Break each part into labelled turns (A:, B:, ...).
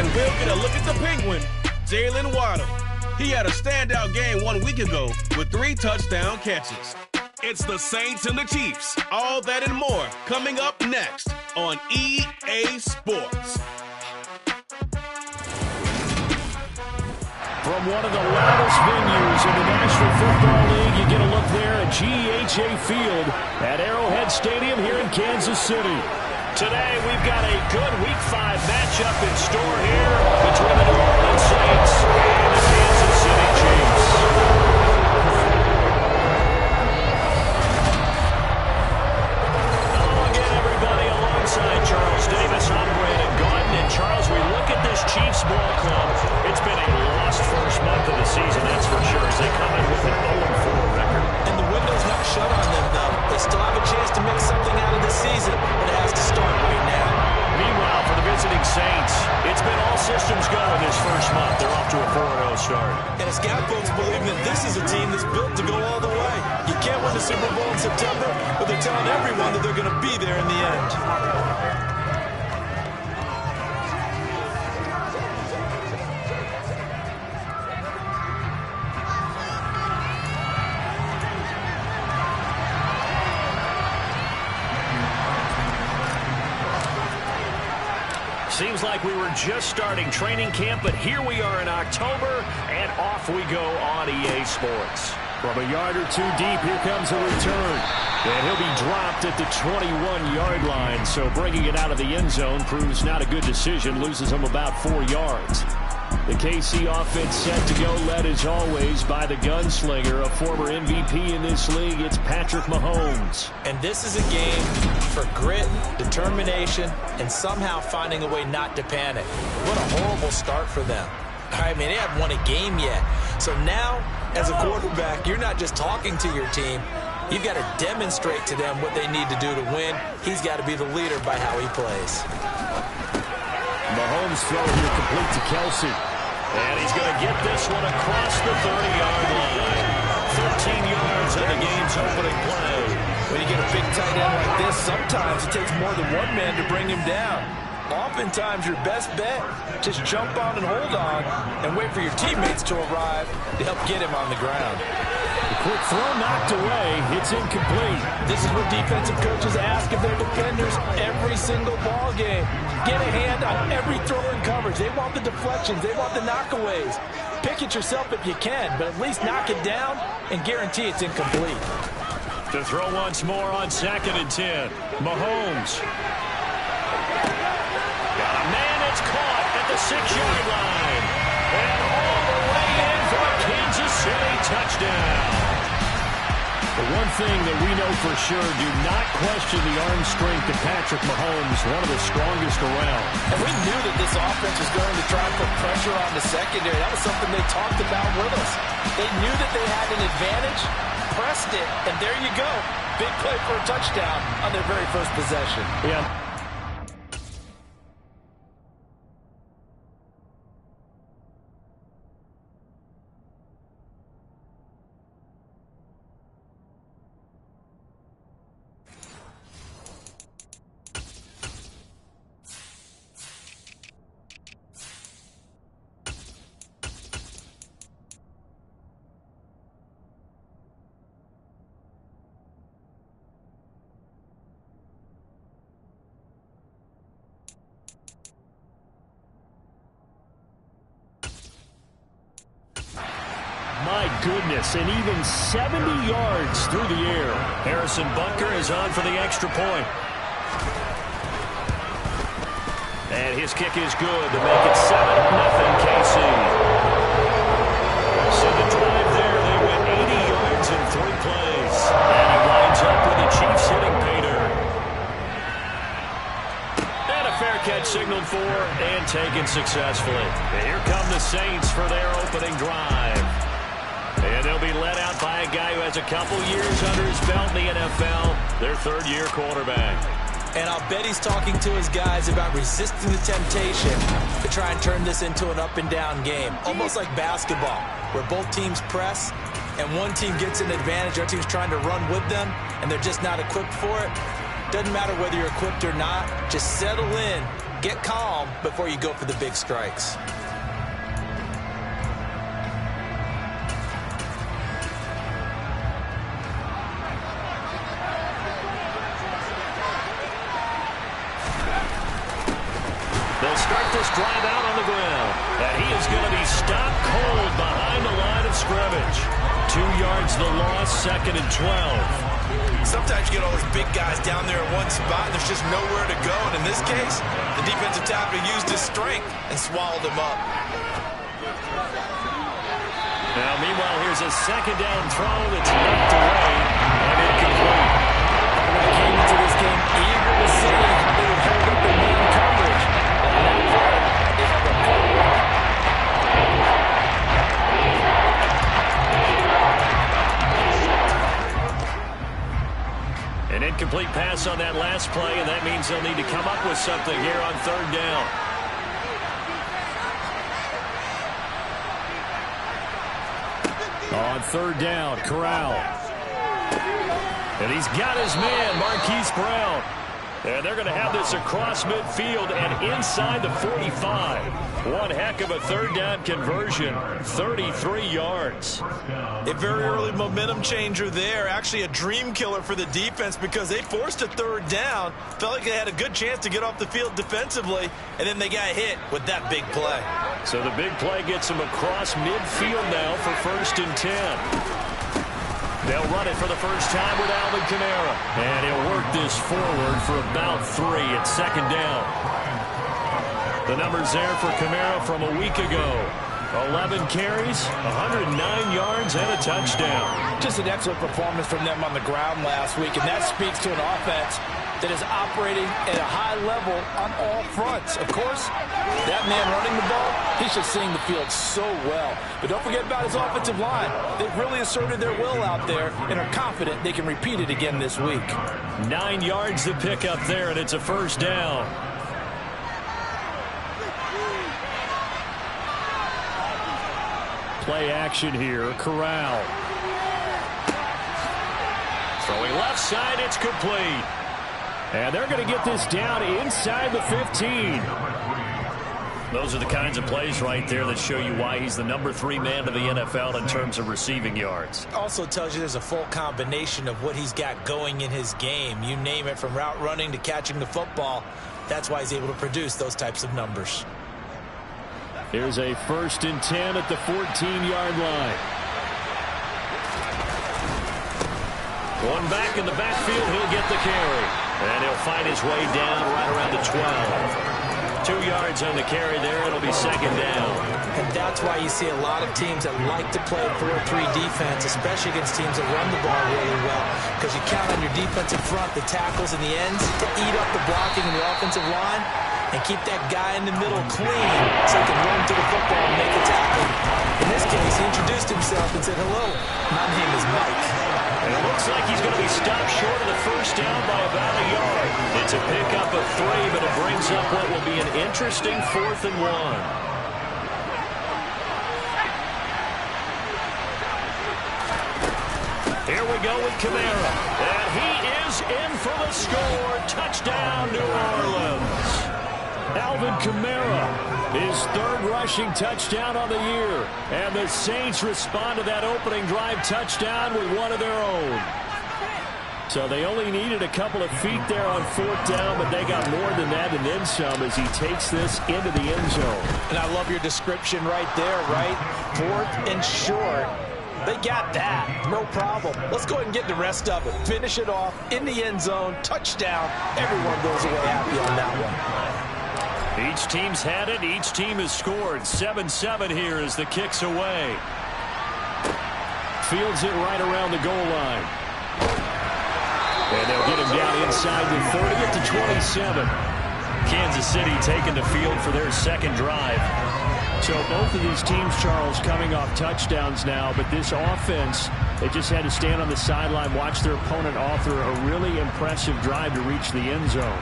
A: And we'll get a look at the Penguin, Jalen Waddle. He had a standout game 1 week ago with 3 touchdown catches. It's the Saints and the Chiefs. All that and more coming up next on EA Sports.
B: From one of the loudest venues in the National Football League, you get a look there at GEHA Field at Arrowhead Stadium here in Kansas City. Today, we've got a good Week 5 matchup in store here between the New Orleans Saints and the Kansas City Chiefs. Hello again, everybody, alongside Charles Davis. I'm Brandon Gaudin. And Charles, we look at this Chiefs ball club. It's been a lost first month of the season, that's for sure, as they come in with an 0-4 record.
C: And the window's not shut on them, though. They still have a chance to make something out of this season, but it has to start right now.
B: Meanwhile, for the visiting Saints, it's been all systems go in this first month. They're off to a 4-0 start.
C: And as Scout folks believe that this is a team that's built to go all the way. You can't win the Super Bowl in September, but they're telling everyone that they're going to be there in the end.
B: Seems like we were just starting training camp, but here we are in October, and off we go on EA Sports. From a yard or two deep, here comes a return. And he'll be dropped at the 21-yard line, so bringing it out of the end zone proves not a good decision, loses him about 4 yards. The KC offense set to go, led as always by the gunslinger, a former MVP in this league. It's Patrick Mahomes.
C: And this is a game for grit, determination, and somehow finding a way not to panic. What a horrible start for them. I mean, they haven't won a game yet. So now, as a quarterback, you're not just talking to your team. You've got to demonstrate to them what they need to do to win. He's got to be the leader by how he plays.
B: Mahomes throw here complete to Kelsey. And he's going to get this one across the 30-yard line. 13 yards on the game's opening play.
C: When you get a big tight end like this, sometimes it takes more than one man to bring him down. Oftentimes, your best bet, just jump on and hold on and wait for your teammates to arrive to help get him on the ground.
B: The quick throw knocked away. It's incomplete.
C: This is what defensive coaches ask of their defenders every single ball game. Get a hand on every throw in coverage. They want the deflections. They want the knockaways. Pick it yourself if you can, but at least knock it down and guarantee it's incomplete.
B: To throw once more on 2nd and 10. Mahomes. Got a man that's caught at the 6-yard line. And all the way in for a Kansas City touchdown. The one thing that we know for sure, do not question the arm strength of Patrick Mahomes, one of the strongest around.
C: And we knew that this offense was going to try and put pressure on the secondary. That was something they talked about with us. They knew that they had an advantage, pressed it, and there you go. Big play for a touchdown on their very first possession.
B: Yeah. My goodness, and even 70 yards through the air. Harrison Butker is on for the extra point. And his kick is good to make it 7-0 KC. So the drive there, they went 80 yards in 3 plays. And he winds up with the Chiefs hitting pay dirt. And a fair catch signaled for and taken successfully. And here come the Saints for their opening drive. And they'll be led out by a guy who has a couple years under his belt in the NFL, their 3rd-year quarterback.
C: And I'll bet he's talking to his guys about resisting the temptation to try and turn this into an up-and-down game, almost like basketball, where both teams press, and one team gets an advantage, the other team's trying to run with them, and they're just not equipped for it. Doesn't matter whether you're equipped or not, just settle in get calm before you go for the big strikes.
B: They'll start this drive out on the ground. And he is going to be stopped cold behind the line of scrimmage. 2 yards the loss, 2nd and 12.
C: Sometimes you get all these big guys down there in one spot, and there's just nowhere to go. And in this case, the defensive tackle used his strength and swallowed him up.
B: Now, meanwhile, here's a 2nd down throw that's knocked away and incomplete.
C: They came into this game eager to see how they would hold up in man coverage. On that play, they held up quite well.
B: An incomplete pass on that last play, and that means they'll need to come up with something here on 3rd down. On 3rd down, Corral. And he's got his man, Marquise Brown. And they're going to have this across midfield and inside the 45. One heck of a 3rd down conversion, 33 yards.
C: A very early momentum changer there. Actually a dream killer for the defense because they forced a 3rd down. Felt like they had a good chance to get off the field defensively, and then they got hit with that big play.
B: So the big play gets them across midfield now for 1st and 10. They'll run it for the first time with Alvin Kamara. And he'll work this forward for about 3 at 2nd down. The numbers there for Kamara from a week ago. 11 carries, 109 yards, and a touchdown.
D: Just an excellent performance from them on the ground last week, and that speaks to an offense that is operating at a high level on all fronts. Of course, that man running the ball, he's just seeing the field so well. But don't forget about his offensive line. They've really asserted their will out there and are confident they can repeat it again this week.
B: 9 yards to pick up there, and it's a 1st down. Play action here, Corral. Throwing left side, it's complete. And they're going to get this down inside the 15. Those are the kinds of plays right there that show you why he's the number 3 man of the NFL in terms of receiving yards.
C: Also tells you there's a full combination of what he's got going in his game. You name it, from route running to catching the football. That's why he's able to produce those types of numbers.
B: Here's a 1st and 10 at the 14-yard line. One back in the backfield, he'll get the carry. And he'll find his way down right around the 12. 2 yards on the carry there. It'll be 2nd down.
C: And that's why you see a lot of teams that like to play 4-3 defense, especially against teams that run the ball really well, because you count on your defensive front, the tackles and the ends, to eat up the blocking in the offensive line and keep that guy in the middle clean so he can run to the football and make a tackle. In this case, he introduced himself and said, "Hello, my name is Mike."
B: And it looks like he's going to be stopped short of the 1st down by about a yard. It's a pickup of 3, but it brings up what will be an interesting 4th and 1. Here we go with Kamara. And he is in for the score. Touchdown, New Orleans. Alvin Kamara, his 3rd rushing touchdown on the year. And the Saints respond to that opening drive touchdown with one of their own. So they only needed a couple of feet there on 4th down, but they got more than that and then some as he takes this into the end zone.
C: And I love your description right there, right? 4th and short. They got that. No problem. Let's go ahead and get the rest of it. Finish it off in the end zone. Touchdown. Everyone goes away happy on that one.
B: Each team's had it. Each team has scored. 7-7 here as the kick's away. Fields it right around the goal line. And they'll get him down inside the 30 at the 27. Kansas City taking the field for their 2nd drive. So both of these teams, Charles, coming off touchdowns now, but this offense, they just had to stand on the sideline, watch their opponent author a really impressive drive to reach the end zone.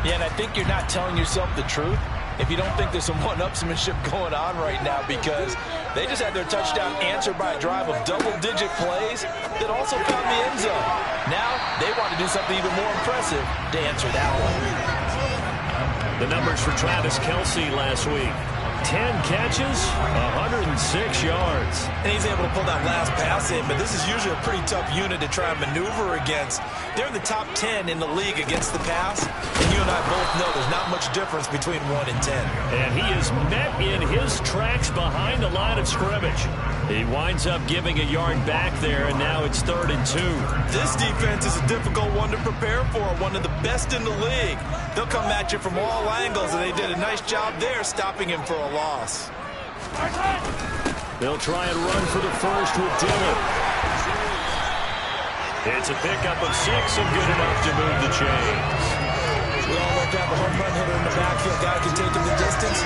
D: Yeah, and I think you're not telling yourself the truth if you don't think there's some one-upsmanship going on right now, because they just had their touchdown answered by a drive of double-digit plays that also found the end zone. Now they want to do something even more impressive to answer that one.
B: The numbers for Travis Kelce last week. 10 catches, 106 yards.
C: And he's able to pull that last pass in, but this is usually a pretty tough unit to try and maneuver against. They're in the top 10 in the league against the pass, and you and I both know there's not much difference between 1 and 10.
B: And he is met in his tracks behind the line of scrimmage. He winds up giving a yard back there, and now it's 3rd and 2.
C: This defense is a difficult one to prepare for, one of the best in the league. They'll come at you from all angles, and they did a nice job there stopping him for a loss.
B: They'll try and run for the first with Dillon. It's a pickup of 6 and good enough to move the chains.
C: We all look at the home run hitter in the backfield. Guy can take him the distance,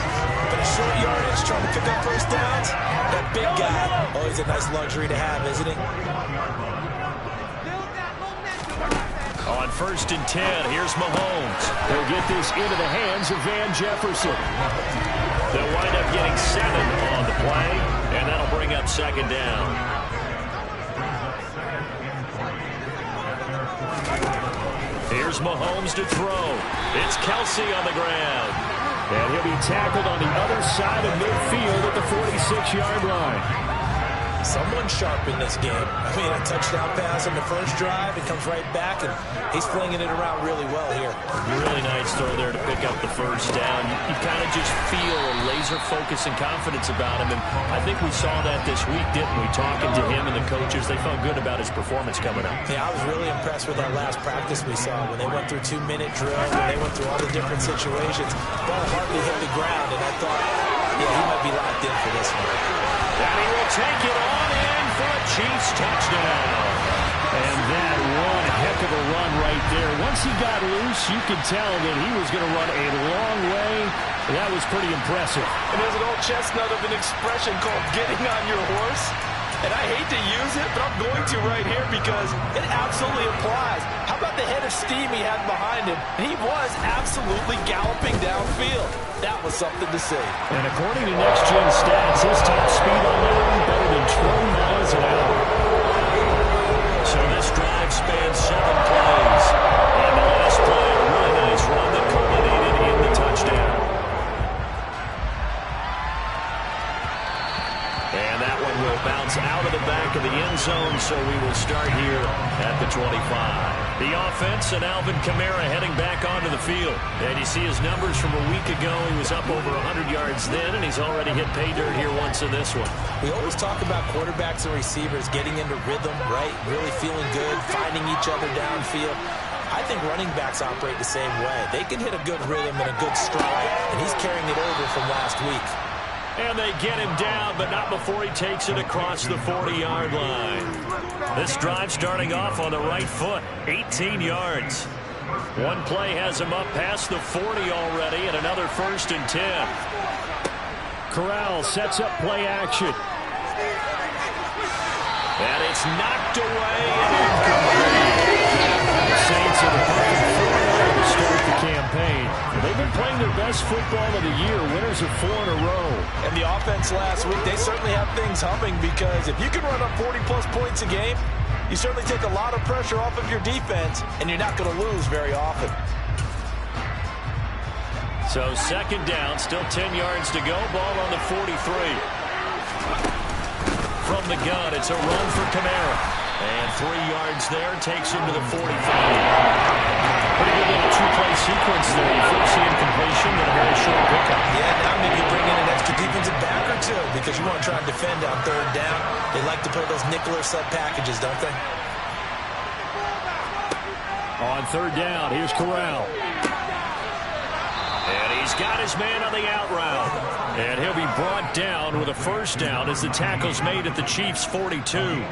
C: but a short yardage trying to pick up first downs. That big guy, always a nice luxury to have, isn't he?
B: On 1st and 10, here's Mahomes. They'll get this into the hands of Van Jefferson. They'll wind up getting 7 on the play, and that'll bring up 2nd down. Here's Mahomes to throw. It's Kelce on the ground. And he'll be tackled on the other side of midfield at the 46-yard line.
C: Someone sharp in this game. I mean, a touchdown pass on the first drive. It comes right back, and he's flinging it around really well here.
B: Really nice throw there to pick up the first down. You kind of just feel a laser focus and confidence about him, and I think we saw that this week, didn't we? Talking to him and the coaches, they felt good about his performance coming up.
C: Yeah, I was really impressed with our last practice we saw when they went through 2-minute drill, when they went through all the different situations. Ball hardly hit the ground, and I thought, yeah, he might be locked in for this one.
B: And he will take it on in for a Chiefs touchdown. And that one heck of a run right there. Once he got loose, you could tell that he was going to run a long way. That was pretty impressive.
C: And there's an old chestnut of an expression called getting on your horse. And I hate to use it, but I'm going to right here because it absolutely applies. How about the head of steam he had behind him? And he was absolutely galloping downfield. That was something to see.
B: And according to Next Gen Stats, his top speed on there is better than 20 miles an hour. So this drive spans 7 plays. And the last play, a really nice run that culminated in the touchdown. And that one will bounce out of the back of the end zone, so we will start here at the 25. The offense and Alvin Kamara heading back onto the field. And you see his numbers from a week ago. He was up over 100 yards then, and he's already hit pay dirt here once in this one.
C: We always talk about quarterbacks and receivers getting into rhythm, right? Really feeling good, finding each other downfield. I think running backs operate the same way. They can hit a good rhythm and a good stride, and he's carrying it over from last week.
B: And they get him down, but not before he takes it across the 40-yard line. This drive starting off on the right foot, 18 yards. One play has him up past the 40 already, and another 1st and 10. Corral sets up play action. And it's knocked away and incomplete. The Saints are the perfect 4-0 to start the campaign. They've been playing their best football of the year, winners of 4 in a row.
C: And the offense last week, they certainly have things humming because if you can run up 40-plus points a game, you certainly take a lot of pressure off of your defense, and you're not going to lose very often.
B: So 2nd down, still 10 yards to go, ball on the 43. From the gun, it's a run for Kamara. And 3 yards there, takes him to the 45. Pretty good little 2-play sequence there. You first see incompletion, then a very short pickup.
C: Yeah, now maybe you bring in an extra defensive back or two because you want to try and defend on 3rd down. They like to play those nickel or sub packages, don't they?
B: On 3rd down, here's Corral. And he's got his man on the out route. And he'll be brought down with a 1st down as the tackle's made at the Chiefs' 42.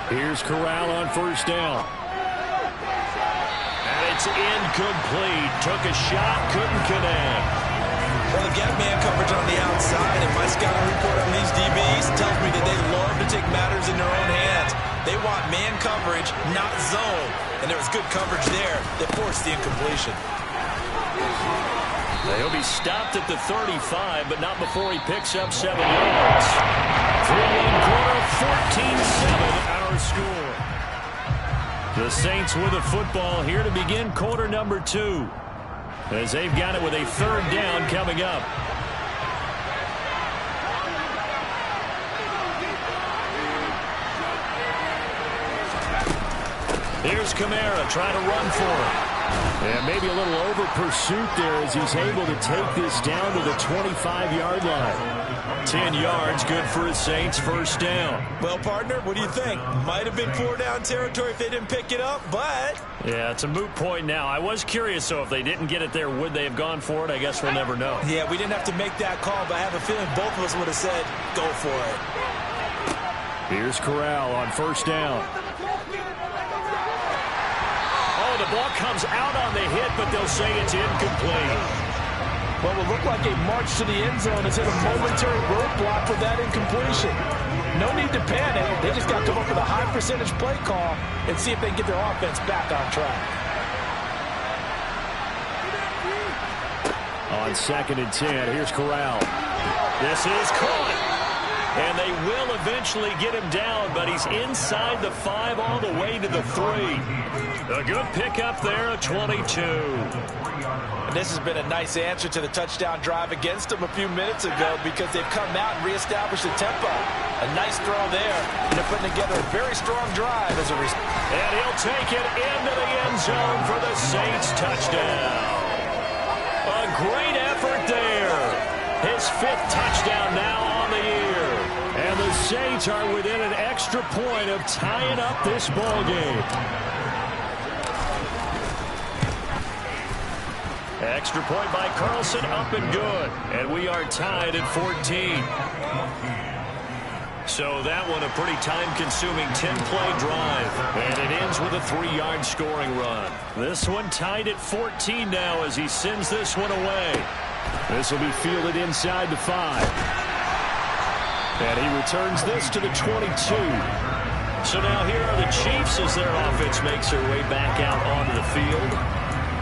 B: Here's Corral on 1st down. And it's incomplete. Took a shot, couldn't connect.
C: Well, the gap man coverage on the outside, and my scouting report on these DBs tells me that they love to take matters in their own hands. They want man coverage, not zone. And there was good coverage there that forced the incompletion.
B: He'll be stopped at the 35, but not before he picks up 7 yards. 3-1 quarter, 14-7 our score. The Saints with the football here to begin quarter number 2. As they've got it with a third down coming up. Here's Kamara trying to run for it. And maybe a little over pursuit there as he's able to take this down to the 25-yard line. 10 yards, good for his Saints, first down.
C: Well, partner, what do you think? Might have been 4-down territory if they didn't pick it up, but...
B: Yeah, it's a moot point now. I was curious, so if they didn't get it there, would they have gone for it? I guess we'll never know.
C: Yeah, we didn't have to make that call, but I have a feeling both of us would have said, go for it.
B: Here's Corral on first down. The ball comes out on the hit, but they'll say it's incomplete.
D: Well, it looked like a march to the end zone has hit a momentary roadblock with that incompletion. No need to panic. They just got to come up with a high percentage play call and see if they can get their offense back on track.
B: On 2nd and 10, here's Corral. This is caught. And they will eventually get him down, but he's inside the 5 all the way to the 3. A good pickup there, a 22.
C: And this has been a nice answer to the touchdown drive against them a few minutes ago because they've come out and reestablished the tempo. A nice throw there. And they're putting together a very strong drive as a result.
B: And he'll take it into the end zone for the Saints touchdown. A great effort there. His 5th touchdown now on the year. And the Saints are within an extra point of tying up this ball game. Extra point by Carlson, up and good. And we are tied at 14. So that one a pretty time-consuming 10-play drive. And it ends with a 3-yard scoring run. This one tied at 14 now as he sends this one away. This will be fielded inside the 5. And he returns this to the 22. So now here are the Chiefs as their offense makes their way back out onto the field.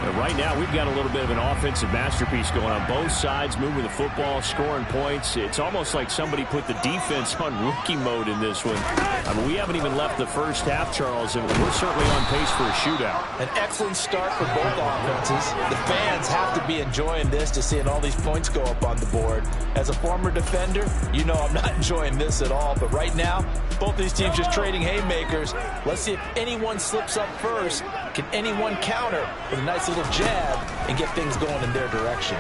B: And right now we've got a little bit of an offensive masterpiece going on both sides, moving the football, scoring points. It's almost like somebody put the defense on rookie mode in this one. I mean, we haven't even left the first half, Charles, and we're certainly on pace for a shootout.
C: An excellent start for both offenses. The fans have to be enjoying this to seeing all these points go up on the board. As a former defender, you know I'm not enjoying this at all. But right now, both these teams just trading haymakers. Let's see if anyone slips up first. Can anyone counter with a nice little jab and get things going in their direction?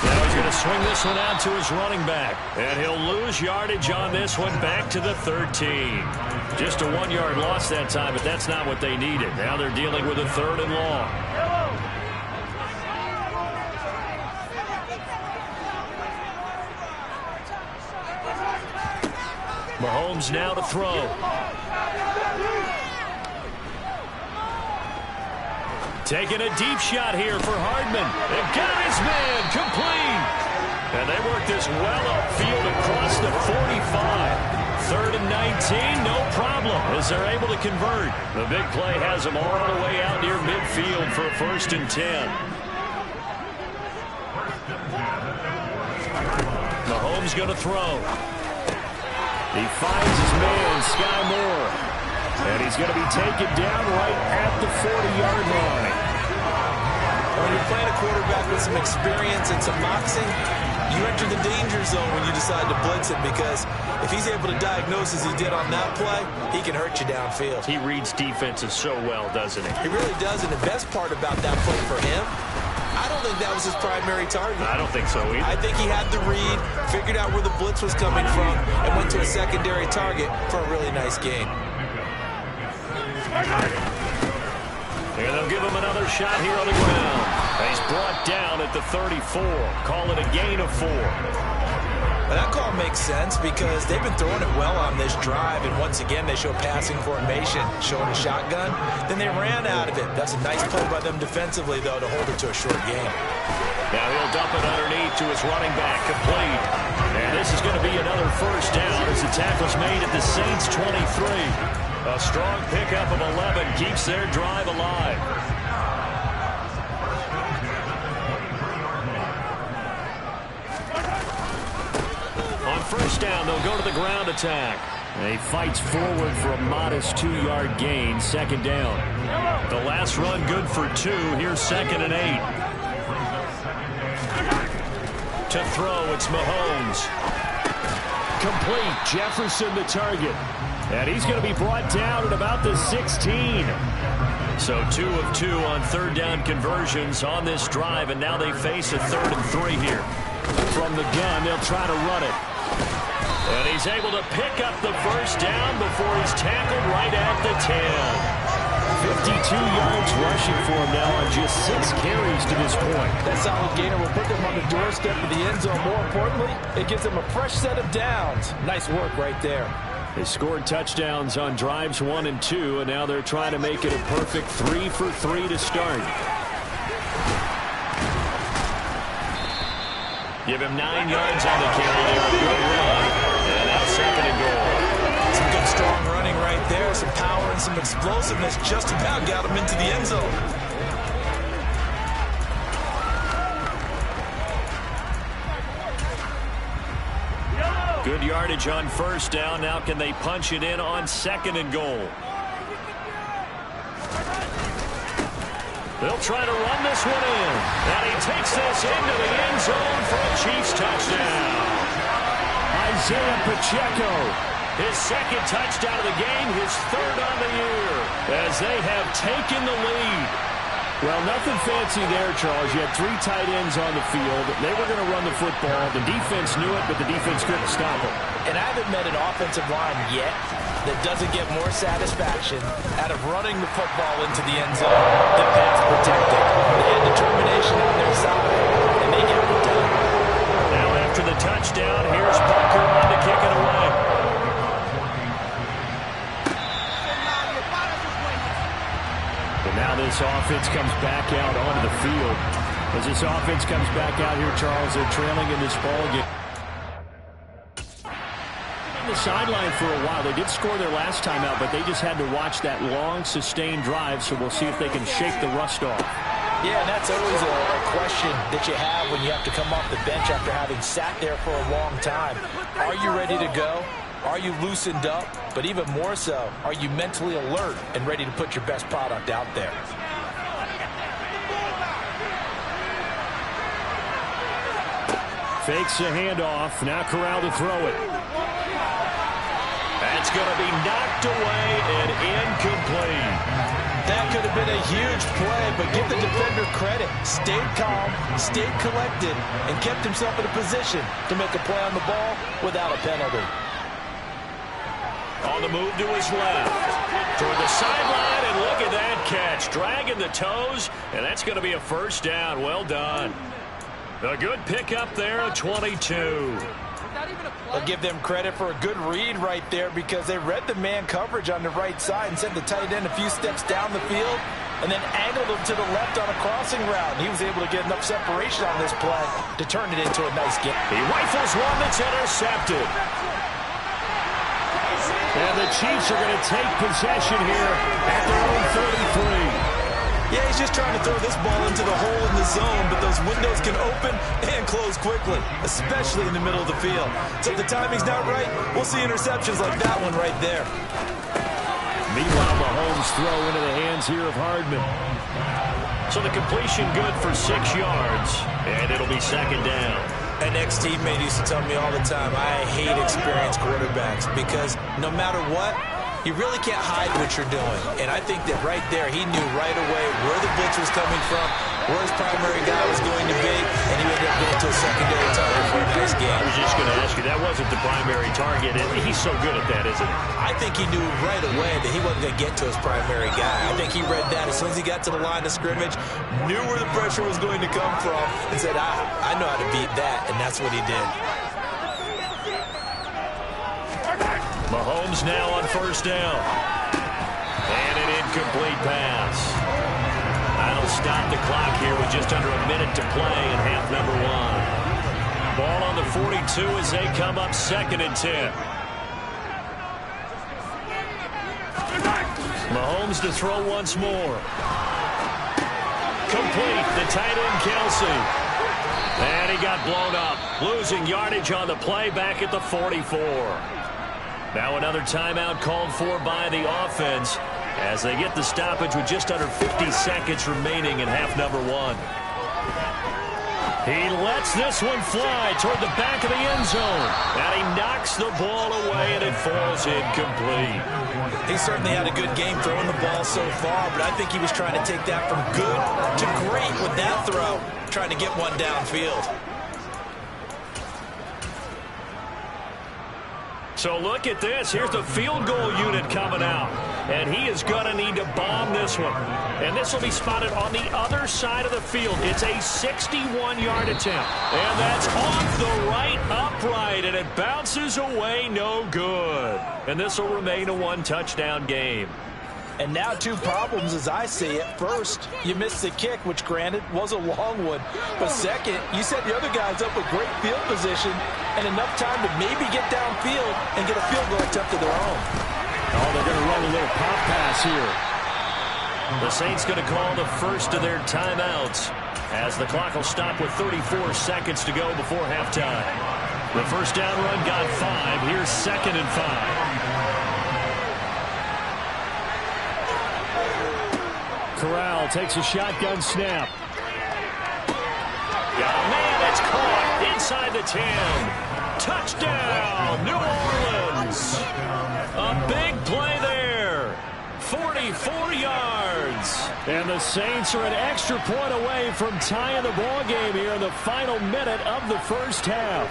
B: Now he's going to swing this one out to his running back. And he'll lose yardage on this one back to the 13. Just a 1-yard loss that time, but that's not what they needed. Now they're dealing with a 3rd and long. Mahomes now to throw. Taking a deep shot here for Hardman. And got his man complete. And they work this well upfield across the 45. 3rd and 19, no problem, as they're able to convert. The big play has them all the way out near midfield for a 1st and 10. Mahomes going to throw. He finds his man, Sky Moore. And he's going to be taken down right at the 40-yard line.
C: When you're playing a quarterback with some experience and some moxie, you enter the danger zone when you decide to blitz him because if he's able to diagnose as he did on that play, he can hurt you downfield.
B: He reads defenses so well, doesn't he?
C: He really does, and the best part about that play for him, I don't think that was his primary target.
B: I don't think so either.
C: I think he had the read, figured out where the blitz was coming from, and went to a secondary target for a really nice gain.
B: And they'll give him another shot here on the ground. He's brought down at the 34. Call it a gain of 4.
C: Well, that call makes sense because they've been throwing it well on this drive, and once again they show passing formation, showing a shotgun. Then they ran out of it. That's a nice play by them defensively, though, to hold it to a short game.
B: Now he'll dump it underneath to his running back, complete. And this is going to be another first down as the tackle's made at the Saints' 23. A strong pickup of 11 keeps their drive alive. On first down, they'll go to the ground attack. He fights forward for a modest 2-yard gain, second down. The last run good for 2. Here's 2nd and 8. To throw, it's Mahomes. Complete. Jefferson the target. And he's going to be brought down at about the 16. So 2 of 2 on third down conversions on this drive, and now they face a 3rd and 3 here. From the gun, they'll try to run it. And he's able to pick up the first down before he's tackled right at the 10. 52 yards rushing for him now on just 6 carries to this point.
D: That solid gainer will put them on the doorstep of the end zone. More importantly, it gives them a fresh set of downs. Nice work right there.
B: They scored touchdowns on drives 1 and 2, and now they're trying to make it a perfect 3 for 3 to start. Give him 9 yards on the carry there. A good run. And now 2nd and goal.
C: Some good strong running right there. Some power and some explosiveness just about got him into the end zone.
B: Good yardage on first down. Now can they punch it in on 2nd and goal? They'll try to run this one in. And he takes this into the end zone for a Chiefs touchdown. Isaiah Pacheco, his 2nd touchdown of the game, his 3rd on the year, as they have taken the lead. Well, nothing fancy there, Charles. You had 3 tight ends on the field. They were going to run the football. The defense knew it, but the defense couldn't stop it.
C: And I haven't met an offensive line yet that doesn't get more satisfaction out of running the football into the end zone than pass protecting. They had determination on their side, and they got it done.
B: Now after the touchdown, here's Bucker on to kick it away. But now this offense comes back out onto the field. As this offense comes back out here, Charles, they're trailing in this ballgame. The sideline for a while. They did score their last time out, but they just had to watch that long, sustained drive, so we'll see if they can shake the rust off.
C: Yeah, and that's always a question that you have when you have to come off the bench after having sat there for a long time. Are you ready to go? Are you loosened up? But even more so, are you mentally alert and ready to put your best product out there?
B: Fakes the handoff. Now Corral to throw it. That's going to be knocked away and incomplete.
C: That could have been a huge play, but give the defender credit. Stayed calm, stayed collected, and kept himself in a position to make a play on the ball without a penalty.
B: On the move to his left. Toward the sideline, and look at that catch. Dragging the toes, and that's going to be a first down. Well done. A good pickup there at 22.
C: I'll give them credit for a good read right there because they read the man coverage on the right side and sent the tight end a few steps down the field and then angled him to the left on a crossing route. He was able to get enough separation on this play to turn it into a nice game.
B: He rifles one that's intercepted. And the Chiefs are going to take possession here at their own 33.
C: Yeah, he's just trying to throw this ball into the hole in the zone, but those windows can open and close quickly, especially in the middle of the field. So if the timing's not right, we'll see interceptions like that one right there.
B: Meanwhile, Mahomes throw into the hands here of Hardman. So the completion good for 6 yards, and it'll be 2nd down.
C: An ex-teammate used to tell me all the time, I hate experienced quarterbacks because no matter what, you really can't hide what you're doing. And I think that right there, he knew right away where the blitz was coming from, where his primary guy was going to be, and he ended up going to a secondary target for a nice game.
B: I was just going to ask you, that wasn't the primary target, and he's so good at that, isn't he?
C: I think he knew right away that he wasn't going to get to his primary guy. I think he read that as soon as he got to the line of scrimmage, knew where the pressure was going to come from, and said, I know how to beat that, and that's what he did.
B: Mahomes now on first down. And an incomplete pass. That'll stop the clock here with just under a minute to play in half number 1. Ball on the 42 as they come up 2nd and 10. Mahomes to throw once more. Complete. The tight end, Kelsey. And he got blown up. Losing yardage on the play back at the 44. Now another timeout called for by the offense as they get the stoppage with just under 50 seconds remaining in half number one. He lets this one fly toward the back of the end zone. And he knocks the ball away, and it falls incomplete.
C: He certainly had a good game throwing the ball so far, but I think he was trying to take that from good to great with that throw, trying to get one downfield.
B: So look at this. Here's the field goal unit coming out. And he is going to need to bomb this one. And this will be spotted on the other side of the field. It's a 61-yard attempt. And that's off the right upright. And it bounces away no good. And this will remain a one-touchdown game.
C: And now two problems as I see it. First, you missed the kick, which granted was a long one. But second, you set the other guys up with great field position and enough time to maybe get downfield and get a field goal attempt of their own.
B: Oh, they're going to run a little pop pass here. The Saints going to call the first of their timeouts as the clock will stop with 34 seconds to go before halftime. The first down run got 5. Here's 2nd and 5. Corral takes a shotgun snap. Oh, man, it's caught inside the 10. Touchdown, New Orleans. A big play there. 44 yards. And the Saints are an extra point away from tying the ball game here in the final minute of the first half.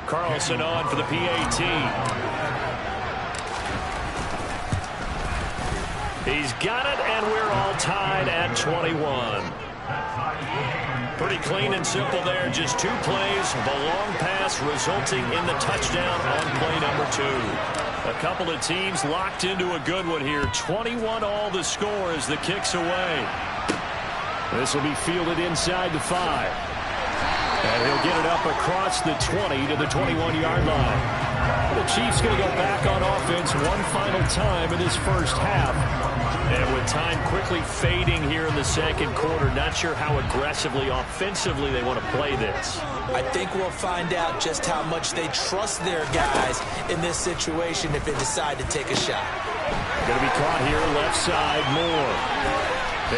B: Carlson on for the PAT. He's got it, and we're all tied at 21. Pretty clean and simple there. Just 2 plays of a long pass resulting in the touchdown on play number 2. A couple of teams locked into a good one here. 21 all the score as the kick's away. This will be fielded inside the 5. And he'll get it up across the 20 to the 21-yard line. The Chiefs going to go back on offense one final time in this first half. And with time quickly fading here in the second quarter, not sure how aggressively, offensively they want to play this.
C: I think we'll find out just how much they trust their guys in this situation if they decide to take a shot.
B: Going to be caught here left side, Moore.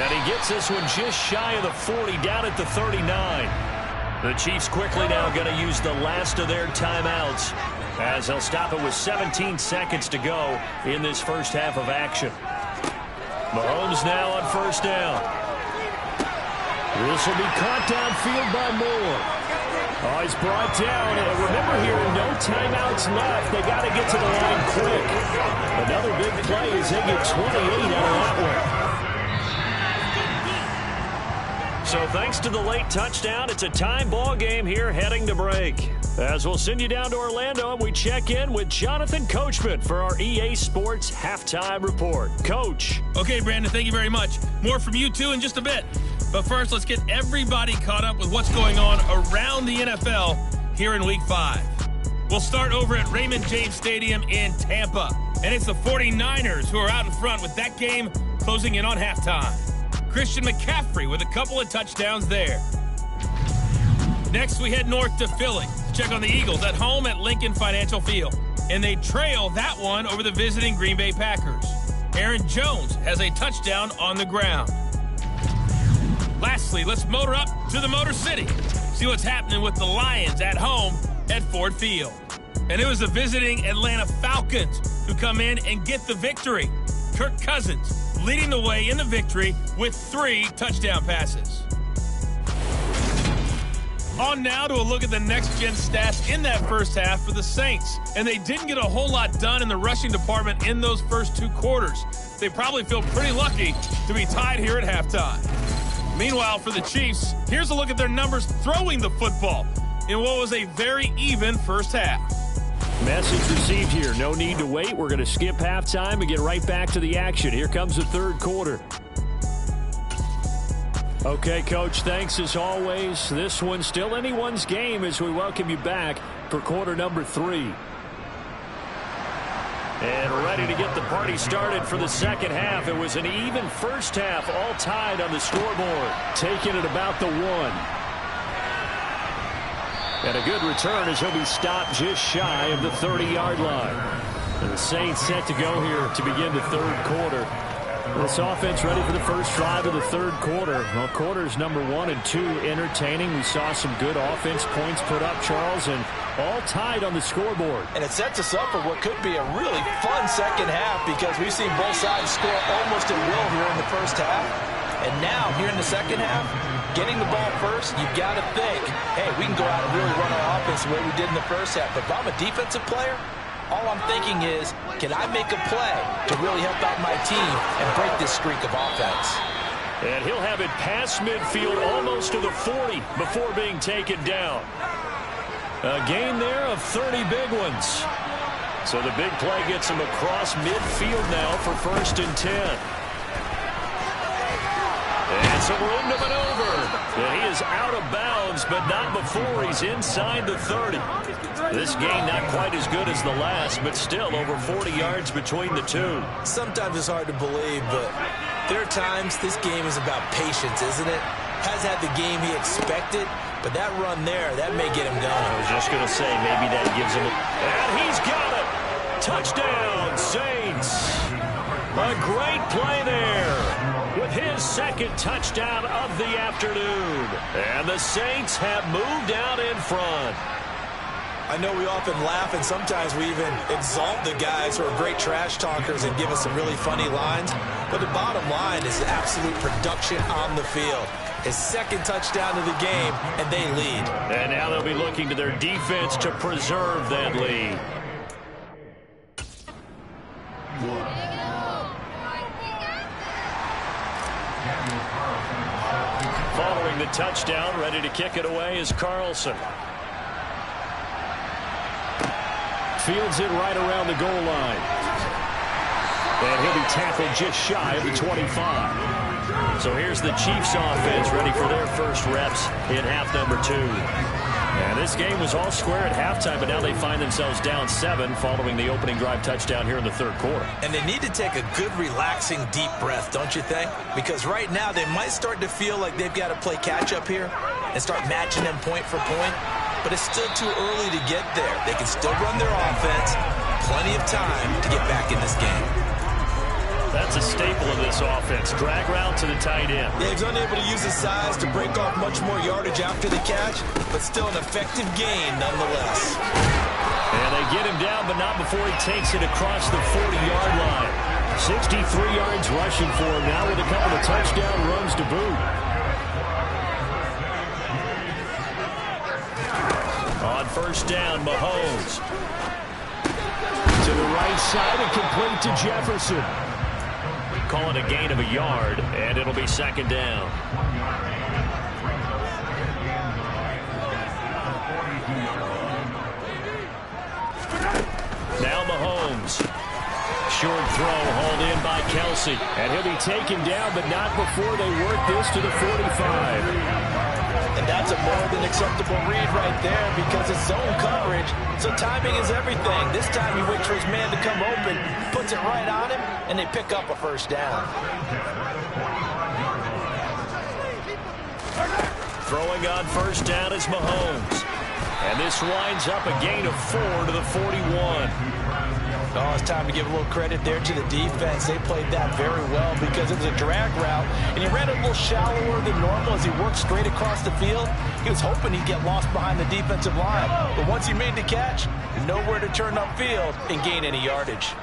B: And he gets this one just shy of the 40, down at the 39. The Chiefs quickly now going to use the last of their timeouts as they'll stop it with 17 seconds to go in this first half of action. Mahomes now on first down. This will be caught downfield by Moore. Oh, he's brought down. And remember here, no timeouts left. They got to get to the line quick. Another big play as they get 28 out of that one. So thanks to the late touchdown, it's a time ball game here heading to break. As we'll send you down to Orlando and we check in with Jonathan Coachman for our EA Sports Halftime Report. Coach.
E: Okay, Brandon, thank you very much. More from you, too, in just a bit. But first, let's get everybody caught up with what's going on around the NFL here in Week 5. We'll start over at Raymond James Stadium in Tampa. And it's the 49ers who are out in front with that game closing in on halftime. Christian McCaffrey with a couple of touchdowns there. Next, we head north to Philly to check on the Eagles at home at Lincoln Financial Field. And they trail that one over the visiting Green Bay Packers. Aaron Jones has a touchdown on the ground. Lastly, let's motor up to the Motor City. See what's happening with the Lions at home at Ford Field. And it was the visiting Atlanta Falcons who come in and get the victory. Kirk Cousins leading the way in the victory with 3 touchdown passes. On now to a look at the next-gen stats in that first half for the Saints. And they didn't get a whole lot done in the rushing department in those first 2 quarters. They probably feel pretty lucky to be tied here at halftime. Meanwhile, for the Chiefs, here's a look at their numbers throwing the football in what was a very even first half.
B: Message received here. No need to wait. We're going to skip halftime and get right back to the action. Here comes the third quarter. Okay, Coach, thanks as always. This one's still anyone's game as we welcome you back for quarter number 3. And ready to get the party started for the second half. It was an even first half, all tied on the scoreboard. Taking it about the 1. And a good return as he'll be stopped just shy of the 30-yard line. And the Saints set to go here to begin the third quarter. This offense ready for the first drive of the third quarter. Well, quarters number 1 and 2 entertaining. We saw some good offense points put up, Charles, and all tied on the scoreboard.
C: And it sets us up for what could be a really fun second half because we've seen both sides score almost at will here in the first half. And now, here in the second half, getting the ball first, you've got to think, hey, we can go out and really run our offense the way we did in the first half. But if I'm a defensive player, all I'm thinking is, can I make a play to really help out my team and break this streak of offense?
B: And he'll have it past midfield almost to the 40 before being taken down. A gain there of 30 big ones. So the big play gets him across midfield now for 1st and 10. And some room to maneuver. And he is out of bounds, but not before he's inside the 30. This gain not quite as good as the last, but still over 40 yards between the two.
C: Sometimes it's hard to believe, but there are times this game is about patience, isn't it? Has had the game he expected, but that run there, that may get him going.
B: I was just going to say, maybe that gives him a... And he's got it! Touchdown, Saints! A great play there with his second touchdown of the afternoon. And the Saints have moved out in front.
C: I know we often laugh and sometimes we even exalt the guys who are great trash talkers and give us some really funny lines. But the bottom line is absolute production on the field. His second touchdown of the game, and they lead.
B: And now they'll be looking to their defense to preserve that lead. Following the touchdown, ready to kick it away is Carlson. Fields it right around the goal line. And he'll be tackled just shy of the 25. So here's the Chiefs offense ready for their first reps in half number 2. And this game was all square at halftime, but now they find themselves down 7 following the opening drive touchdown here in the third quarter.
C: And they need to take a good, relaxing, deep breath, don't you think? Because right now they might start to feel like they've got to play catch-up here and start matching them point for point. But it's still too early to get there. They can still run their offense. Plenty of time to get back in this game.
B: That's a staple of this offense. Drag route to the tight end.
C: Yeah, he's unable to use his size to break off much more yardage after the catch, but still an effective gain nonetheless.
B: And they get him down, but not before he takes it across the 40-yard line. 63 yards rushing for him now with a couple of touchdown runs to boot. On first down, Mahomes. To the right side and complete to Jefferson. Call it a gain of a yard, and it'll be second down. Now Mahomes. Short throw hauled in by Kelsey. And he'll be taken down, but not before they work this to the 45.
C: And that's a more than acceptable read right there because it's zone coverage. So timing is everything. This time he waits for his man to come open, puts it right on him, and they pick up a first down.
B: Throwing on first down is Mahomes. And this winds up a gain of 4 to the 41.
C: Oh, it's time to give a little credit there to the defense. They played that very well because it was a drag route, and he ran it a little shallower than normal as he worked straight across the field. He was hoping he'd get lost behind the defensive line, but once he made the catch, nowhere to turn upfield and gain any yardage.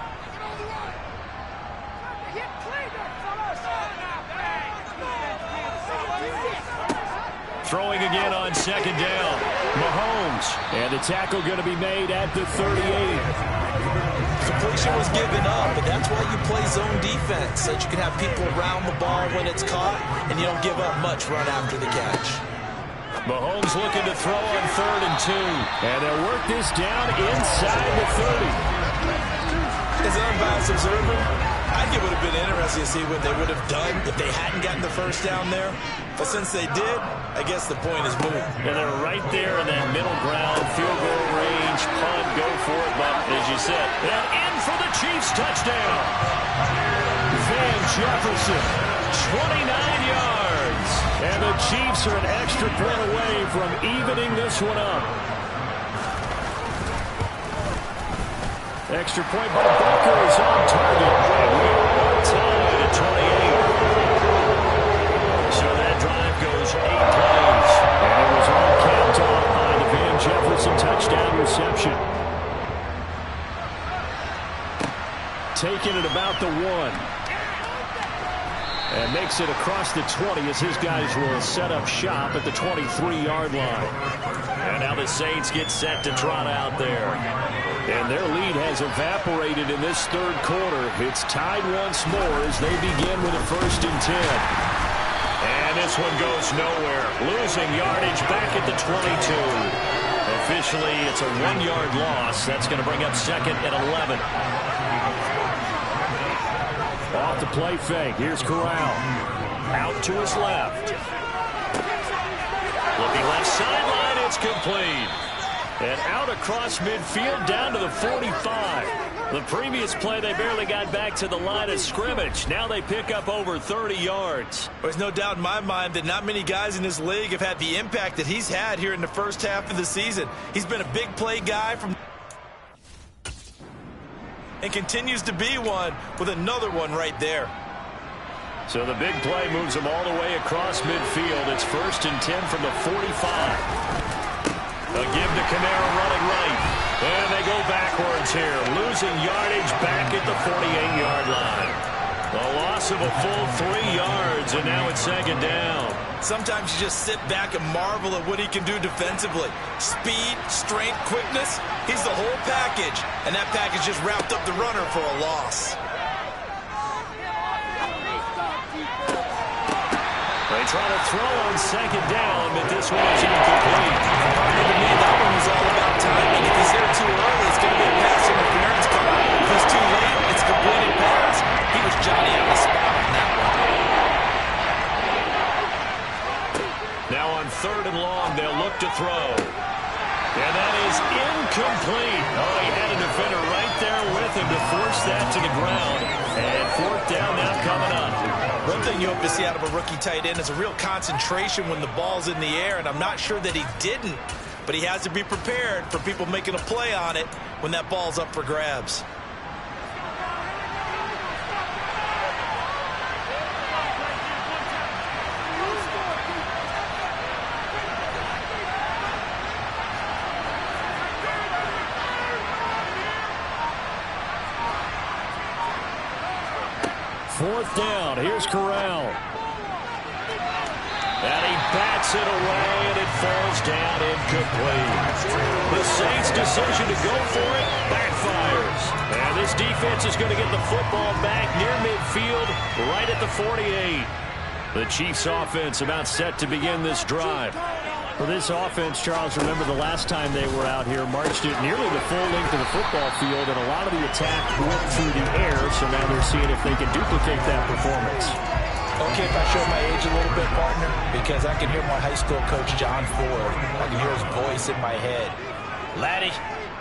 B: Throwing again on second down. Mahomes. And the tackle going to be made at the 38.
C: Completion was given up, but that's why you play zone defense, so that you can have people around the ball when it's caught, and you don't give up much run after the catch.
B: Mahomes looking to throw on 3rd and 2. And they'll work this down inside the 30.
C: As an unbiased observer, I think it would have been interesting to see what they would have done if they hadn't gotten the first down there. But since they did, I guess the point is moot.
B: And they're right there in that middle ground, field goal range, punt, go for it. But as you said, and in for the Chiefs touchdown. Van Jefferson, 29 yards. And the Chiefs are an extra point away from evening this one up. Extra point by Booker is on target. And we are tied at 28. So that drive goes 8 plays. And it was all capped off by the Van Jefferson touchdown reception. Taking it about the 1. And makes it across the 20 as his guys will set up shop at the 23-yard line. And now the Saints get set to trot out there. And their lead has evaporated in this third quarter. It's tied once more as they begin with a 1st and 10. And this one goes nowhere. Losing yardage back at the 22. Officially, it's a 1-yard loss. That's going to bring up 2nd and 11. Off the play fake. Here's Corral. Out to his left. Looking left sideline. It's complete. And out across midfield down to the 45. The previous play, they barely got back to the line of scrimmage. Now they pick up over 30 yards.
C: There's no doubt in my mind that not many guys in this league have had the impact that he's had here in the first half of the season. He's been a big play guy and continues to be one with another one right there.
B: So the big play moves them all the way across midfield. It's 1st and 10 from the 45. A give to Kamara running right. And they go backwards here. Losing yardage back at the 48-yard line. A loss of a full 3 yards, and now it's 2nd down.
C: Sometimes you just sit back and marvel at what he can do defensively. Speed, strength, quickness. He's the whole package. And that package just wrapped up the runner for a loss.
B: They try to throw on 2nd down, but this one is incomplete.
C: To me, that one was all about timing. If he's there too early, it's going to be a pass interference call. If he's too late, it's a completed pass. He was Johnny on the spot on that one.
B: Now on 3rd and long, they'll look to throw. And that is incomplete. Oh, he had a defender right there with him to force that to the ground. And 4th down now coming up.
C: One thing you hope to see out of a rookie tight end is a real concentration when the ball's in the air, and I'm not sure that he didn't, but he has to be prepared for people making a play on it when that ball's up for grabs.
B: Fourth down. Here's Corral. And he bats it away, and it falls down incomplete. The Saints' decision to go for it backfires. And this defense is going to get the football back near midfield, right at the 48. The Chiefs' offense about set to begin this drive. For this offense, Charles, remember the last time they were out here, marched it nearly the full length of the football field, and a lot of the attack went through the air, so now they're seeing if they can duplicate that performance.
C: Okay, if I show my age a little bit, partner, because I can hear my high school coach, John Ford. I can hear his voice in my head. Laddie,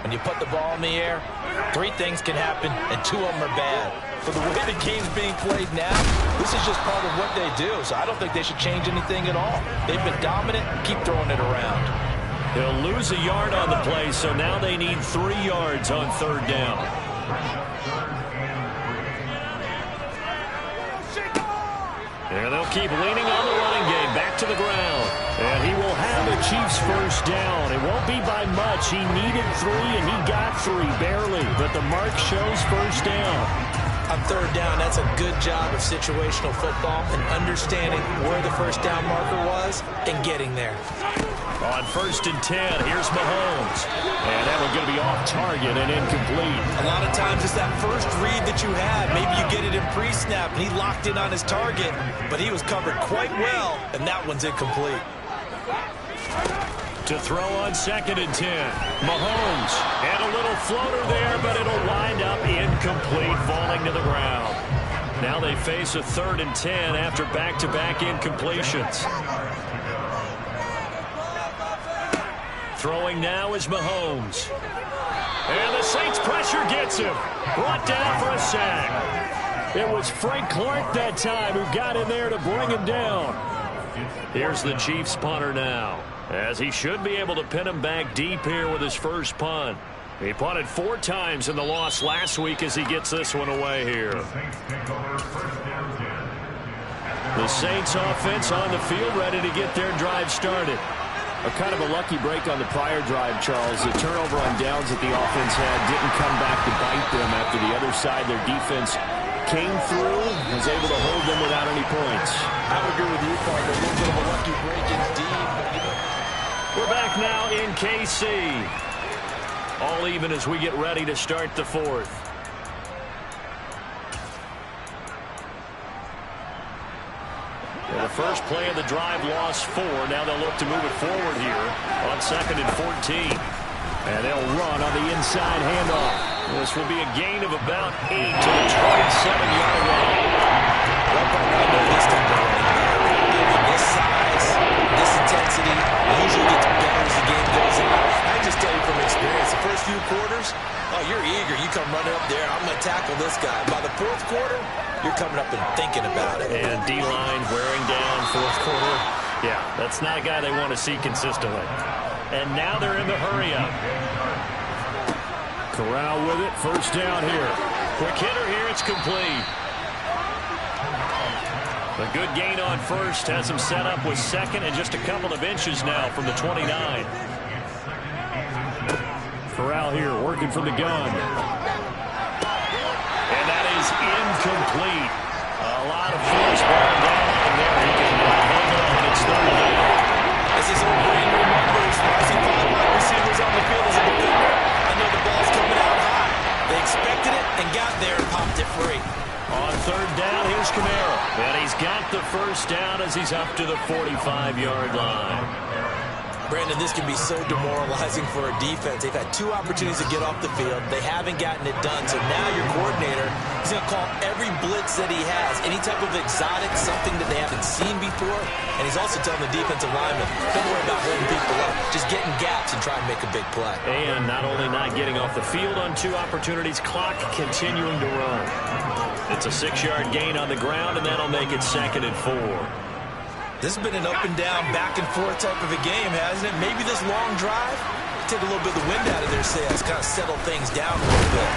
C: when you put the ball in the air, 3 things can happen, and 2 of them are bad. For the way the game's being played now, this is just part of what they do, so I don't think they should change anything at all. They've been dominant. Keep throwing it around.
B: They'll lose a yard on the play, so now they need 3 yards on 3rd down. And they'll keep leaning on the running game. Back to the ground. And he will have the Chiefs' 1st down. It won't be by much. He needed 3, and he got 3, barely. But the mark shows 1st down.
C: On 3rd down, that's a good job of situational football and understanding where the 1st down marker was and getting there.
B: On 1st and 10, here's Mahomes. And that one's going to be off target and incomplete.
C: A lot of times it's that first read that you had. Maybe you get it in pre-snap, and he locked in on his target, but he was covered quite well, and that one's incomplete.
B: To throw on 2nd and 10. Mahomes. And a little floater there, but it'll wind up incomplete, falling to the ground. Now they face a 3rd and 10 after back-to-back incompletions. Throwing now is Mahomes. And the Saints pressure gets him. Brought down for a sack. It was Frank Clark that time who got in there to bring him down. Here's the Chiefs punter now, as he should be able to pin him back deep here with his first punt. He punted 4 times in the loss last week as he gets this one away here. The Saints offense on the field, ready to get their drive started.
F: A kind of a lucky break on the prior drive, Charles. The turnover on downs that the offense had didn't come back to bite them after the other side. Their defense came through, was able to hold them without any points.
C: I would agree with you, partner. A little bit of a lucky break indeed.
B: We're back now in KC. All even as we get ready to start the 4th. Well, the first play of the drive lost 4. Now they'll look to move it forward here on 2nd and 14.
F: And they'll run on the inside handoff.
B: This will be a gain of about 8 to the 27-yard line.
C: Well, partner, I know this type of running. This size, this intensity, usually gets better as the game goes on. I can just tell you from experience, the first few quarters, oh, you're eager. You come running up there, I'm going to tackle this guy. By the 4th quarter, you're coming up and thinking about it.
B: And D-line wearing down 4th quarter. Yeah, that's not a guy they want to see consistently. And now they're in the hurry-up.
F: Corral with it. First down here.
B: Quick hitter here. It's complete. A good gain on first. Has him set up with 2nd and just a couple of inches now from the 29.
F: Corral here working from the gun.
B: And that is incomplete. A lot of force bearing down on him there. He can hang on. It's 3rd down.
C: As his old brain remembers, rising 5 wide receivers on the field as a defender. I know the ball's coming out high. They expected it and got there and popped it free.
B: On 3rd down, here's Kamara. And he's got the first down as he's up to the 45-yard line.
C: Brandon, this can be so demoralizing for a defense. They've had 2 opportunities to get off the field. They haven't gotten it done. So now your coordinator is going to call every blitz that he has, any type of exotic, something that they haven't seen before. And he's also telling the defensive lineman, don't worry about holding people up. Just get in gaps and try and make a big play.
B: And not only not getting off the field on 2 opportunities, clock continuing to run. It's a 6-yard gain on the ground, and that'll make it 2nd and 4.
C: This has been an up-and-down, back-and-forth type of a game, hasn't it? Maybe this long drive, take a little bit of the wind out of their sails, kind of settle things down a little bit.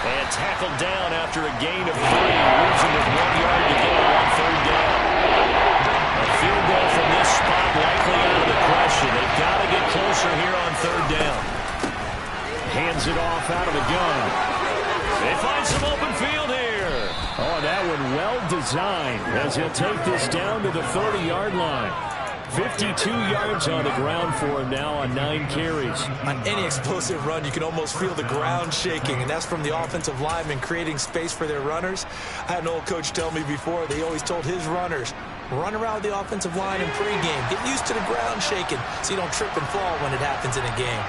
B: And tackled down after a gain of 3, losing with 1 yard to go on 3rd down. A field goal from this spot likely out of the question. They've got to get closer here on 3rd down.
F: Hands it off out of the gun.
B: They find some open field here.
F: Oh, that one well designed as he'll take this down to the 30-yard line. 52 yards on the ground for him now on 9 carries.
C: On any explosive run, you can almost feel the ground shaking, and that's from the offensive linemen creating space for their runners. I had an old coach tell me before, they always told his runners, run around the offensive line in pregame. Get used to the ground shaking so you don't trip and fall when it happens in a game.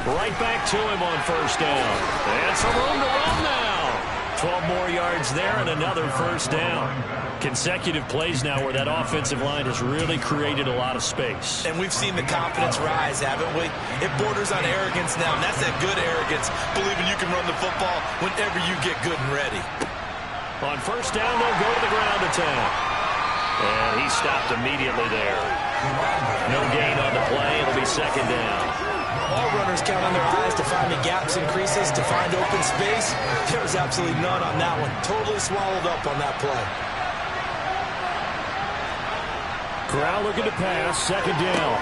B: Right back to him on 1st down. And some room to run now. 12 more yards there and another 1st down. Consecutive plays now where that offensive line has really created a lot of space.
C: And we've seen the confidence rise, haven't we? It borders on arrogance now, and that's that good arrogance, believing you can run the football whenever you get good and ready.
B: On 1st down, they'll go to the ground attack. And he stopped immediately there. No gain on the play. It'll be 2nd down.
C: All runners count on their eyes to find the gaps and creases, to find open space. There was absolutely none on that one. Totally swallowed up on that play.
F: Corral looking to pass. 2nd down.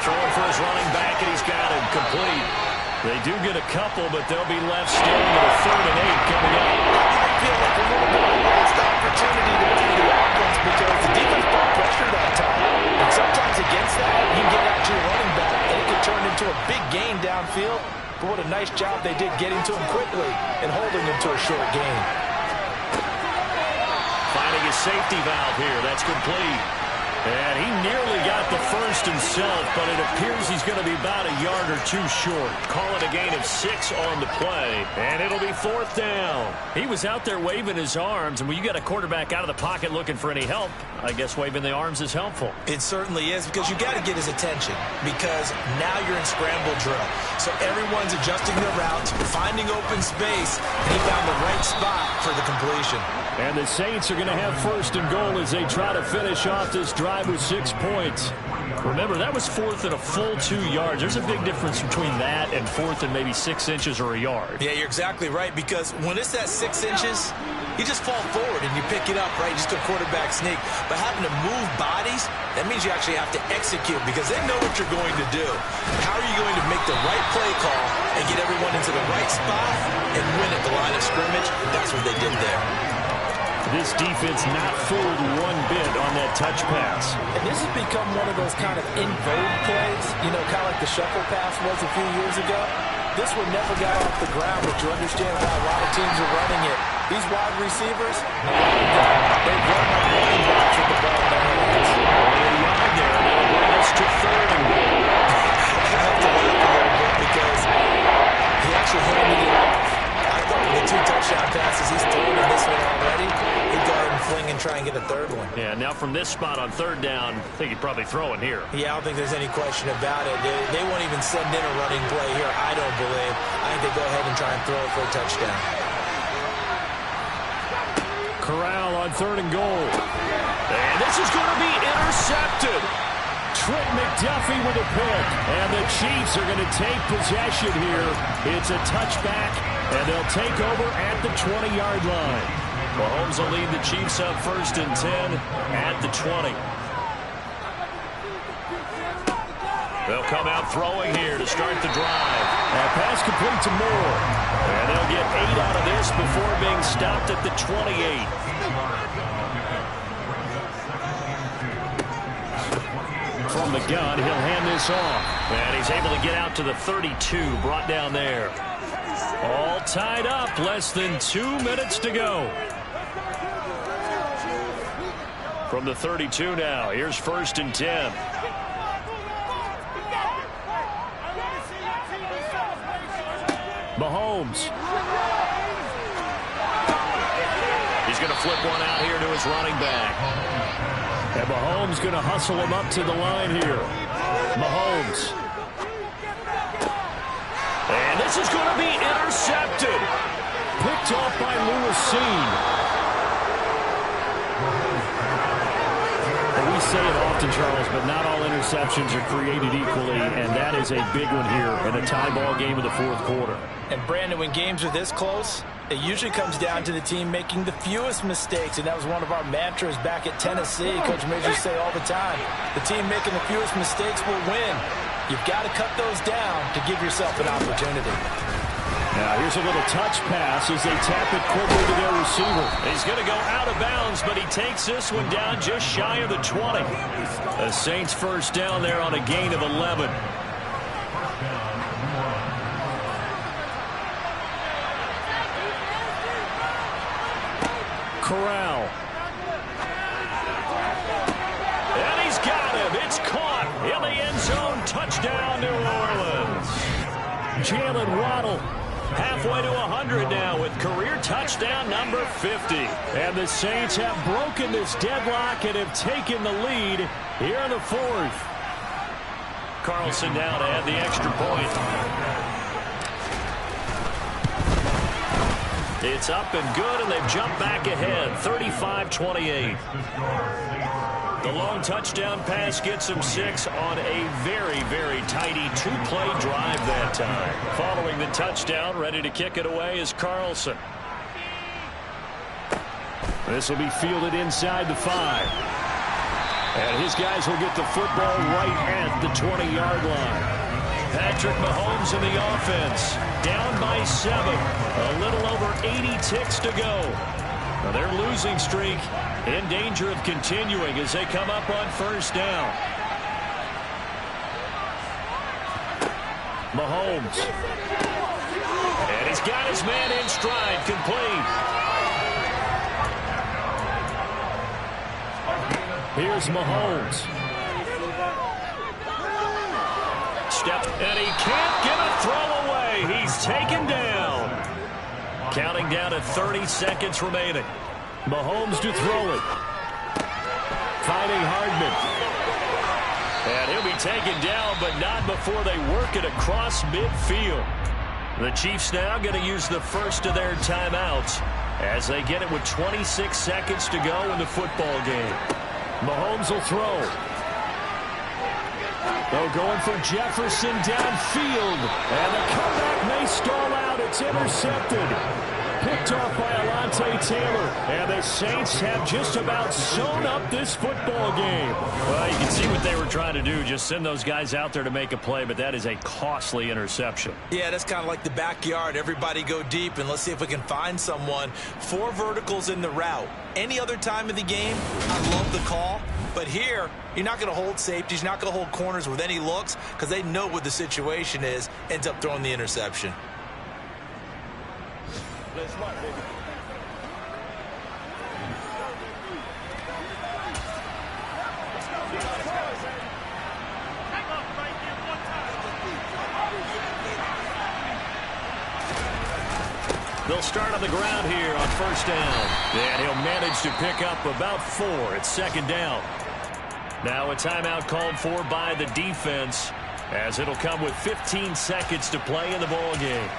B: Throwing for his running back, and he's got him complete. They do get a couple, but they'll be left still with a 3rd and 8 coming up.
C: I feel like a little bit of a lost opportunity to play the offense because the defense brought pressure that time. And sometimes against that, you get out to your running back, and it could turn into a big gain downfield. But what a nice job they did getting to him quickly and holding him to a short gain.
B: Finding his safety valve here. That's complete. And he nearly got the first himself, but it appears he's going to be about a yard or two short. Call it a gain of 6 on the play, and it'll be 4th down. He was out there waving his arms, and when you got a quarterback out of the pocket looking for any help, I guess waving the arms is helpful.
C: It certainly is, because you got to get his attention, because now you're in scramble drill. So everyone's adjusting their routes, finding open space, and he found the right spot for the completion.
B: And the Saints are going to have 1st and goal as they try to finish off this drive with 6 points. Remember, that was 4th and a full 2 yards. There's a big difference between that and 4th and maybe 6 inches or a yard.
C: Yeah, you're exactly right, because when it's at 6 inches, you just fall forward and you pick it up, right? Just a quarterback sneak. But having to move bodies, that means you actually have to execute, because they know what you're going to do. How are you going to make the right play call and get everyone into the right spot and win at the line of scrimmage? That's what they did there.
B: This defense not fooled one bit on that touch pass.
D: And this has become one of those kind of in vogue plays, you know, kind of like the shuffle pass was a few years ago. This one never got off the ground, but you understand why a lot of teams are running it. These wide receivers, they run like running backs with the ball in their hands.
B: There, they'll bring us to 3rd and goal.
C: I have to laugh a little bit, because he actually handed it off. I thought with the 2 touchdown passes he's thrown in this one already, he'd go ahead and fling and try and get a 3rd one.
B: Yeah, now from this spot on 3rd down, I think he'd probably throw it here.
C: Yeah, I don't think there's any question about it. They won't even send in a running play here, I don't believe. I think they go ahead and try and throw it for a touchdown.
B: Corral on 3rd and goal. And this is going to be intercepted. Trent McDuffie with a pick. And the Chiefs are going to take possession here. It's a touchback, and they'll take over at the 20-yard line. Mahomes will lead the Chiefs up 1st and 10 at the 20. They'll come out throwing here to start the drive. That pass complete to Moore. And they'll get 8 out of this before being stopped at the 28. From the gun, he'll hand this off. And he's able to get out to the 32, brought down there. All tied up, less than 2 minutes to go. From the 32 now, here's 1st and 10. Mahomes. He's going to flip one out here to his running back. And Mahomes going to hustle him up to the line here. Mahomes. And this is going to be intercepted. Picked off by Lewis. We say it often, Charles, but not all interceptions are created equally, and that is a big one here in a tie ball game of the 4th quarter.
D: And Brandon, when games are this close, it usually comes down to the team making the fewest mistakes, and that was one of our mantras back at Tennessee. Coach Major say all the time, the team making the fewest mistakes will win. You've got to cut those down to give yourself an opportunity.
B: Now here's a little touch pass as they tap it quickly to their receiver. He's going to go out of bounds, but he takes this one down just shy of the 20. The Saints 1st down there on a gain of 11. Corral. And he's got him. It's caught in the end zone. Touchdown, New Orleans. Jalen Waddle. Halfway to 100 now with career touchdown number 50. And the Saints have broken this deadlock and have taken the lead here in the 4th. Carlson now to add the extra point. It's up and good, and they've jumped back ahead, 35-28. The long touchdown pass gets him 6 on a very, very tidy 2-play drive that time. Following the touchdown, ready to kick it away is Carlson. This will be fielded inside the 5. And his guys will get the football right at the 20-yard line. Patrick Mahomes in the offense, down by 7. A little over 80 ticks to go. Now their losing streak in danger of continuing as they come up on 1st down. Mahomes. And he's got his man in stride, complete.
F: Here's Mahomes. Step, and he can't get a throw away. He's taken down. Counting down at 30 seconds remaining. Mahomes to throw it. Finding Hardman. And he'll be taken down, but not before they work it across midfield. The Chiefs now going to use the first of their timeouts as they get it with 26 seconds to go in the football game. Mahomes will throw. They're going for Jefferson downfield. And the comeback may stall out. It's intercepted. Picked off by Alontae Taylor. And the Saints have just about sewn up this football game.
B: Well, you can see what they were trying to do. Just send those guys out there to make a play, but that is a costly interception.
C: Yeah, that's kind of like the backyard. Everybody go deep, and let's see if we can find someone. 4 verticals in the route. Any other time of the game, I love the call. But here, you're not going to hold safeties. You're not going to hold corners with any looks because they know what the situation is. Ends up throwing the interception.
D: Smart, baby.
B: They'll start on the ground here on first down. And he'll manage to pick up about 4. It's second down. Now a timeout called for by the defense as it'll come with 15 seconds to play in the ball game.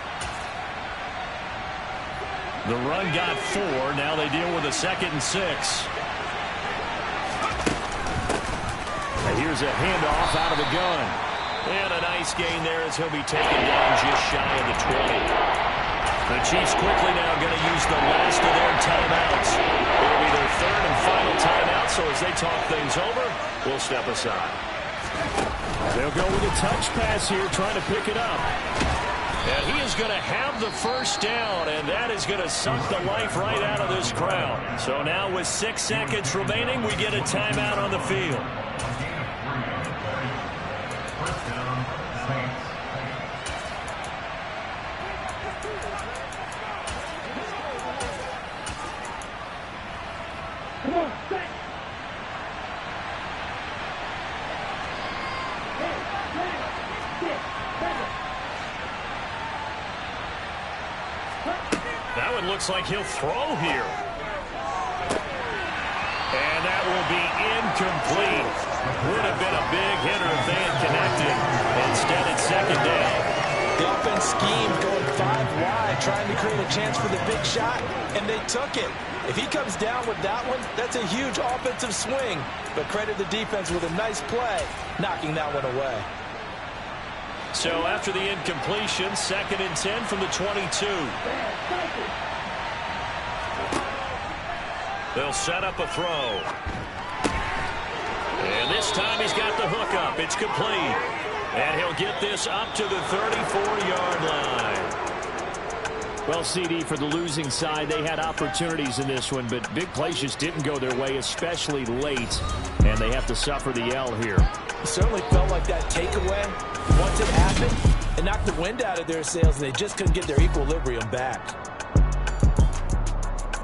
B: The run got 4. Now they deal with a 2nd and 6. And here's a handoff out of the gun. And a nice gain there as he'll be taken down just shy of the 20. The Chiefs quickly now going to use the last of their timeouts. It'll be their 3rd and final timeout, so as they talk things over, we'll step aside.
F: They'll go with a touch pass here, trying to pick it up.
B: And he is going to have the first down, and that is going to suck the life right out of this crowd. So now with 6 seconds remaining, we get a timeout on the field. That one looks like he'll throw here. And that will be incomplete. Would have been a big hitter if they had connected. Instead, it's second down.
C: The offense schemed going 5 wide, trying to create a chance for the big shot, and they took it. If he comes down with that one, that's a huge offensive swing. But credit the defense with a nice play, knocking that one away.
B: So after the incompletion, 2nd and 10 from the 22. They'll set up a throw. And this time he's got the hook up. It's complete. And he'll get this up to the 34-yard line.
F: Well, CD, for the losing side, they had opportunities in this one, but big plays just didn't go their way, especially late. And they have to suffer the L here.
C: It certainly felt like that takeaway, once it happened, it knocked the wind out of their sails, and they just couldn't get their equilibrium back.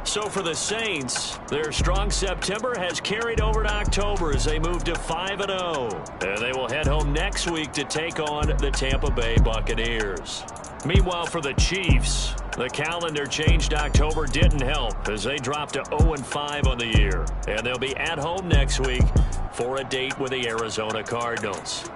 B: So for the Saints, their strong September has carried over to October as they move to 5-0. And they will head home next week to take on the Tampa Bay Buccaneers. Meanwhile, for the Chiefs, the calendar changed. October didn't help as they dropped to 0-5 on the year. And they'll be at home next week for a date with the Arizona Cardinals.